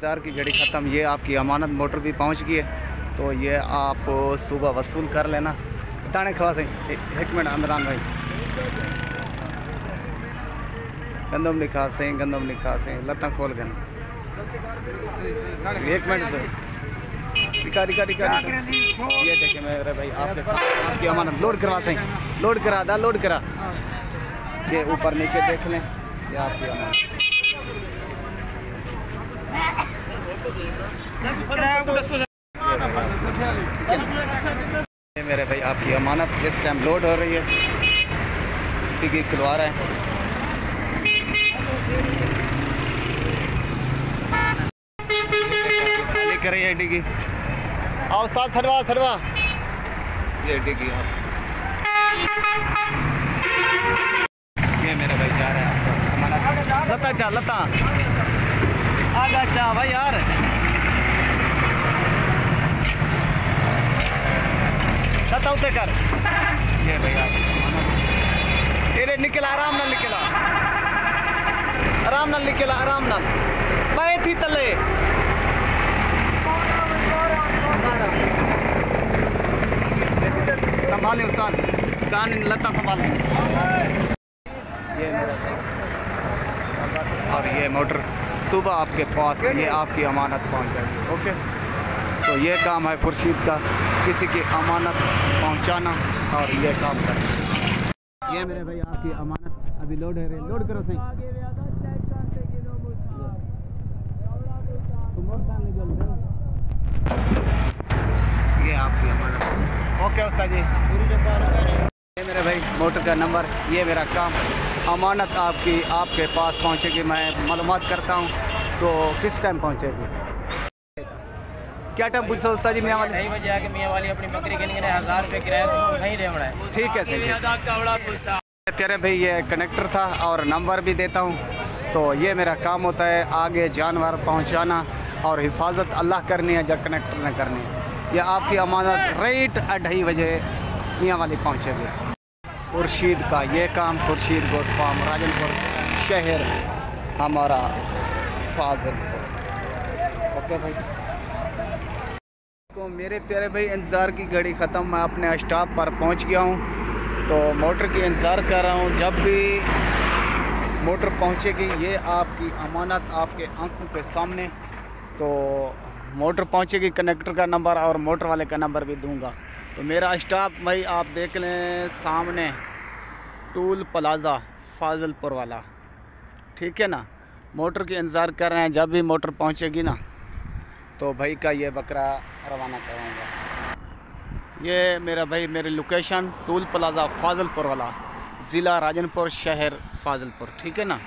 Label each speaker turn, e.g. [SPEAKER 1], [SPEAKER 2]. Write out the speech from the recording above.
[SPEAKER 1] इंतज़ार की घड़ी ख़त्म। ये आपकी अमानत मोटर भी पहुंच गई है, तो ये आप सुबह वसूल कर लेना। ताने खवा से एक मिनट अमरान भाई, गंदम लिखा से लत्ता खोल गए एक मिनट से रिका। ये देखे मेरे भाई आपके साथ आपकी अमानत लोड करवा से, लोड करा। ये ऊपर नीचे देख लें, ये आपकी अमानत। ये मेरे भाई आपकी अमानत इस टाइम लोड हो रही है, डिग्गी खुलवा रहा है। कर रही है डिग्गी। आओ उस्ताद सरवा ये डिग्गी आप। ये मेरे भाई जा रहे हैं आपका लता आगा चा भाई यार। लता उते कर। ये भाई आप तेरे निकला आराम नाल पाए थी तले। संभालें उस्ताद, लता संभालें। ये मेरा और ये मोटर सुबह आपके पास, ये आपकी अमानत पहुंच जाएगी। ओके, तो ये काम है खुर्शीद का, किसी की अमानत पहुंचाना और ये काम करना। ये मेरे भाई आपकी अमानत अभी लोड है, लोड करो सही। ये आपकी अमानत। ओके उस्ताद जी। ये मेरे भाई मोटर का नंबर, ये मेरा काम। अमानत आपकी आपके पास पहुंचेगी, मैं मालूमात करता हूं। तो किस टाइम पहुंचेगी, क्या टाइम पूछो उस्ताद जी? मियाँ वाली
[SPEAKER 2] 2:30 बजे आके मियाँ वाली अपनी बकरी के लिए 1000 रुपये किराया तो नहीं देना है।
[SPEAKER 1] ठीक है सही। तेरे भाई ये कनेक्टर था और नंबर भी देता हूँ। तो ये मेरा काम होता है आगे जानवर पहुँचाना और हिफाजत अल्लाह करनी है, जब कनेक्टर ने करनी है। ये आपकी अमानत राइट 2:30 बजे मियाँ वाली पहुँचेगी। खुर्शीद का ये काम, खुर्शीद गोट फार्म, राजनपुर शहर, हमारा फाजिलपुर। ओके भाई, तो मेरे प्यारे भाई इंतज़ार की घड़ी ख़त्म, मैं अपने स्टॉप पर पहुंच गया हूं। तो मोटर की इंतज़ार कर रहा हूं, जब भी मोटर पहुंचेगी ये आपकी अमानत आपके आंखों के सामने। तो मोटर पहुंचेगी, कनेक्टर का नंबर और मोटर वाले का नंबर भी दूंगा। तो मेरा स्टॉप भाई आप देख लें सामने, टूल प्लाज़ा फाजिलपुर वाला, ठीक है ना। मोटर की इंतज़ार कर रहे हैं, जब भी मोटर पहुंचेगी ना तो भाई का ये बकरा रवाना करवाऊँगा। ये मेरा भाई मेरी लोकेशन टूल प्लाज़ा फाजिलपुर वाला, ज़िला राजनपुर, शहर फाजिलपुर, ठीक है ना।